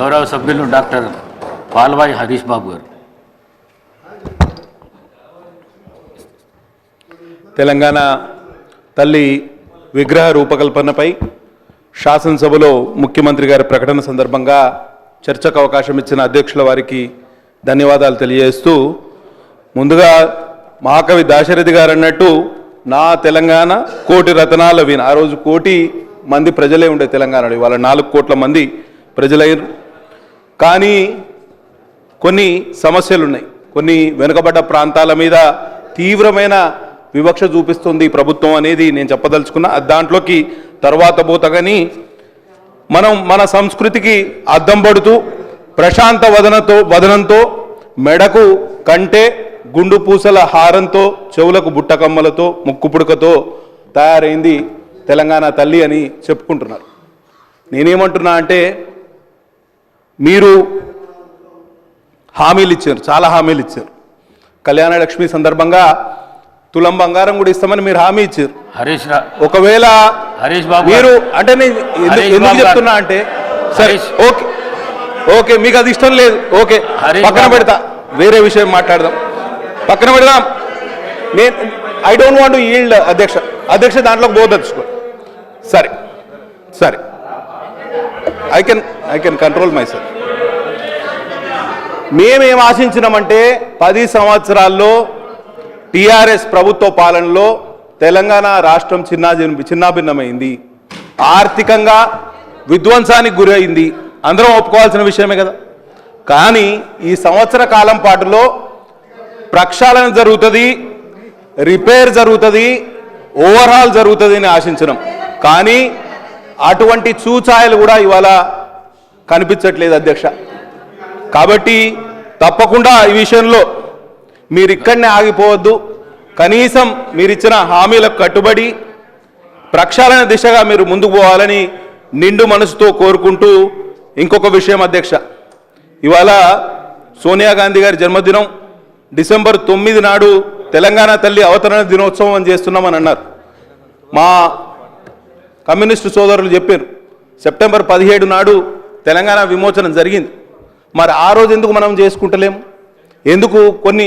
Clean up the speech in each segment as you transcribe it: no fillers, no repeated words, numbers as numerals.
గౌరవ సభ్యులు డాక్టర్ పాల్వాయి హరీష్ బాబు గారు. తెలంగాణ తల్లి విగ్రహ రూపకల్పనపై శాసనసభలో ముఖ్యమంత్రి గారి ప్రకటన సందర్భంగా చర్చకు అవకాశం ఇచ్చిన అధ్యక్షుల వారికి ధన్యవాదాలు తెలియజేస్తూ, ముందుగా మహాకవి దాశరథి గారు అన్నట్టు నా తెలంగాణ కోటి రతనాల వీణ. ఆ రోజు కోటి మంది ప్రజలే ఉండే తెలంగాణలో, ఇవాళ 4 కోట్ల మంది ప్రజలయ్యారు. కానీ కొన్ని సమస్యలు ఉన్నాయి. కొన్ని వెనుకబడ్డ ప్రాంతాల మీద తీవ్రమైన వివక్ష చూపిస్తుంది ప్రభుత్వం అనేది నేను చెప్పదలుచుకున్నా. దాంట్లోకి తర్వాత పోతగాని మనం మన సంస్కృతికి అద్దం పడుతూ ప్రశాంత వదనంతో మెడకు కంటే గుండు పూసల హారంతో చెవులకు బుట్టకమ్మలతో ముక్కు పుడకతో తయారైంది తెలంగాణ తల్లి అని చెప్పుకుంటున్నారు. నేనేమంటున్నా అంటే, మీరు హామీలు ఇచ్చారు, చాలా హామీలు ఇచ్చారు. కళ్యాణ లక్ష్మి సందర్భంగా తులం బంగారం కూడా ఇస్తామని మీరు హామీ ఇచ్చారు. ఒకవేళ మీరు అంటే నేను ఎందుకు చెప్తున్నా అంటే, సరే ఓకే ఓకే మీకు అది ఇష్టం లేదు, ఓకే పక్కన పెడతా, వేరే విషయం మాట్లాడదాం, పక్కన పెడదాం. నేను I don't want to yield అధ్యక్ష దాంట్లోకి పోదలుచుకో. సరే సరే I can control my self. మేమేం ఆశించినామంటే 10 సంవత్సరాల్లో టీఆర్ఎస్ ప్రభుత్వ పాలనలో తెలంగాణ రాష్ట్రం చిన్నాభిన్నమైంది, ఆర్థికంగా విధ్వంసానికి గురైంది, అందరం ఒప్పుకోవాల్సిన విషయమే కదా. కానీ ఈ సంవత్సర కాలం పాటులో ప్రక్షాళన జరుగుతుంది, రిపేర్ జరుగుతుంది, ఓవర్హాల్ జరుగుతుంది అని ఆశించినాం. కానీ అటువంటి చూచాయలు కూడా ఇవాళ కనిపించట్లేదు అధ్యక్ష. కాబట్టి తప్పకుండా ఈ విషయంలో మీరు ఇక్కడనే ఆగిపోవద్దు. కనీసం మీరు ఇచ్చిన హామీలకు కట్టుబడి ప్రక్షాళన దిశగా మీరు ముందుకు పోవాలని నిండు మనసుతో కోరుకుంటూ, ఇంకొక విషయం అధ్యక్ష, ఇవాళ సోనియా గాంధీ గారి జన్మదినం డిసెంబర్ 9 నాడు తెలంగాణ తల్లి అవతరణ దినోత్సవం అని చేస్తున్నామని అన్నారు. మా కమ్యూనిస్టు సోదరులు చెప్పారు సెప్టెంబర్ 17 నాడు తెలంగాణ విమోచనం జరిగింది. మరి ఆ రోజు ఎందుకు మనం చేసుకుంటలేము? ఎందుకు కొన్ని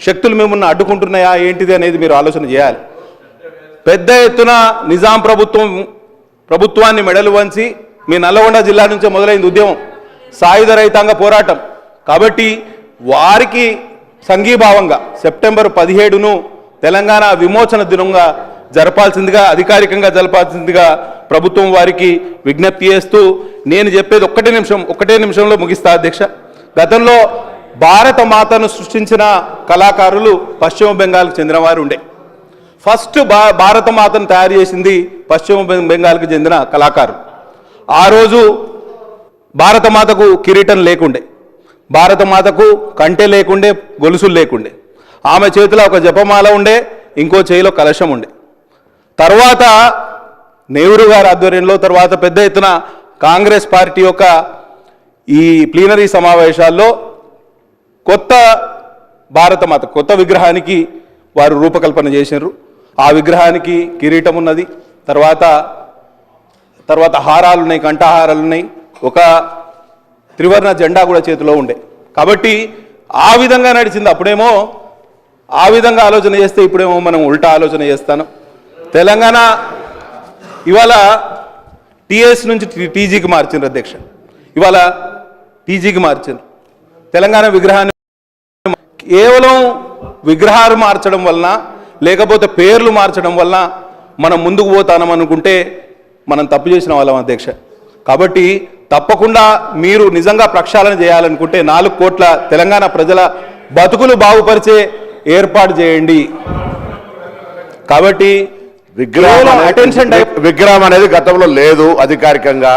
శక్తులు మిమ్మల్ని అడ్డుకుంటున్నాయా ఏంటిది అనేది మీరు ఆలోచన చేయాలి. పెద్ద ఎత్తున నిజాం ప్రభుత్వాన్ని మెడలు వంచి మీ నల్లగొండ జిల్లా నుంచే మొదలైంది ఉద్యమం, సాయుధ రైతాంగ పోరాటం. కాబట్టి వారికి సంఘీభావంగా సెప్టెంబర్ 17ను తెలంగాణ విమోచన దినంగా జరపాల్సిందిగా, అధికారికంగా జరపాల్సిందిగా ప్రభుత్వం వారికి విజ్ఞప్తి చేస్తూ, నేను చెప్పేది ఒక్కటే నిమిషంలో ముగిస్తా అధ్యక్ష. గతంలో భారత మాతను సృష్టించిన కళాకారులు పశ్చిమ బెంగాల్కు చెందిన వారు ఉండే. ఫస్ట్ భారత మాతను తయారు చేసింది పశ్చిమ బెంగాల్కి చెందిన కళాకారులు. ఆ రోజు భారత మాతకు కిరీటం లేకుండే, భారత మాతకు కంటె లేకుండే, గొలుసులు లేకుండే. ఆమె చేతిలో ఒక జపమాల ఉండే, ఇంకో చేతిలో కలశం ఉండే. తర్వాత నెహ్రూ గారి ఆధ్వర్యంలో, తర్వాత పెద్ద ఎత్తున కాంగ్రెస్ పార్టీ యొక్క ఈ ప్లీనరీ సమావేశాల్లో కొత్త భారతమాత, కొత్త విగ్రహానికి వారు రూపకల్పన చేసినారు. ఆ విగ్రహానికి కిరీటం ఉన్నది, తర్వాత హారాలు ఉన్నాయి, కంఠహారాలు ఉన్నాయి, ఒక త్రివర్ణ జెండా కూడా చేతిలో ఉండే. కాబట్టి ఆ విధంగా నడిచింది. అప్పుడేమో ఆ విధంగా ఆలోచన చేస్తే ఇప్పుడేమో మనం ఉల్టా ఆలోచన చేస్తాను. తెలంగాణ ఇవాళ టీఎస్ నుంచి టీజీకి మార్చిండ్రు అధ్యక్ష. ఇవాళ టీజీకి మార్చిండ్రు. తెలంగాణ విగ్రహాన్ని కేవలం విగ్రహాలు మార్చడం వలన, లేకపోతే పేర్లు మార్చడం వలన మనం ముందుకు పోతానం అనుకుంటే మనం తప్పు చేసిన వాళ్ళం అధ్యక్ష. కాబట్టి తప్పకుండా మీరు నిజంగా ప్రక్షాళన చేయాలనుకుంటే 4 కోట్ల తెలంగాణ ప్రజల బతుకులు బాగుపరిచే ఏర్పాటు చేయండి. కాబట్టి విగ్రహం అనేది గతంలో లేదు, అధికారికంగా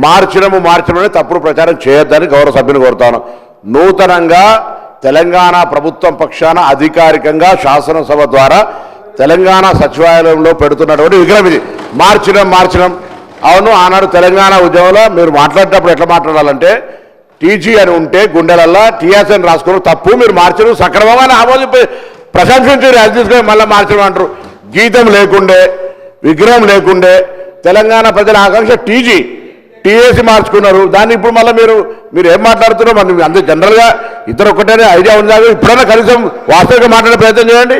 మార్చడమే తప్పుడు ప్రచారం చేయొద్దని గౌరవ సభ్యుని కోరుతాను. నూతనంగా తెలంగాణ ప్రభుత్వం పక్షాన అధికారికంగా శాసనసభ ద్వారా తెలంగాణ సచివాలయంలో పెడుతున్నటువంటి విగ్రహం ఇది. మార్చడం అవును. ఆనాడు తెలంగాణ ఉద్యమంలో మీరు మాట్లాడేటప్పుడు ఎట్లా మాట్లాడాలంటే, టీజీ అని ఉంటే గుండెలల్లా టీఎస్ అని రాసుకుని తప్పు, మీరు మార్చడం సక్రమంగా ఆమోదింపి ప్రశంసించారు, అది తీసుకొని మళ్ళీ మార్చడం అంటారు. గీతం లేకుండే, విగ్రహం లేకుండే తెలంగాణ ప్రజల ఆకాంక్ష టీజీ టీఏసీ మార్చుకున్నారు. దాన్ని ఇప్పుడు మళ్ళీ మీరు ఏం మాట్లాడుతున్నారో మరి అందరూ జనరల్గా ఇద్దరు ఒక్కటేనే ఐడియా ఉంది. ఇప్పుడైనా కనీసం వాస్తవికంగా మాట్లాడే ప్రయత్నం చేయండి.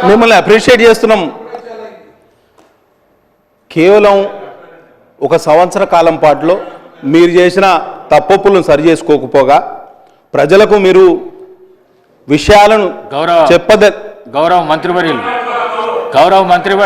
మిమ్మల్ని అప్రిషియేట్ చేస్తున్నాం. కేవలం ఒక సంవత్సర కాలం పాటులో మీరు చేసిన తప్పులను సరి చేసుకోకపోగా ప్రజలకు మీరు విషయాలను గౌరవ మంత్రివర్యులు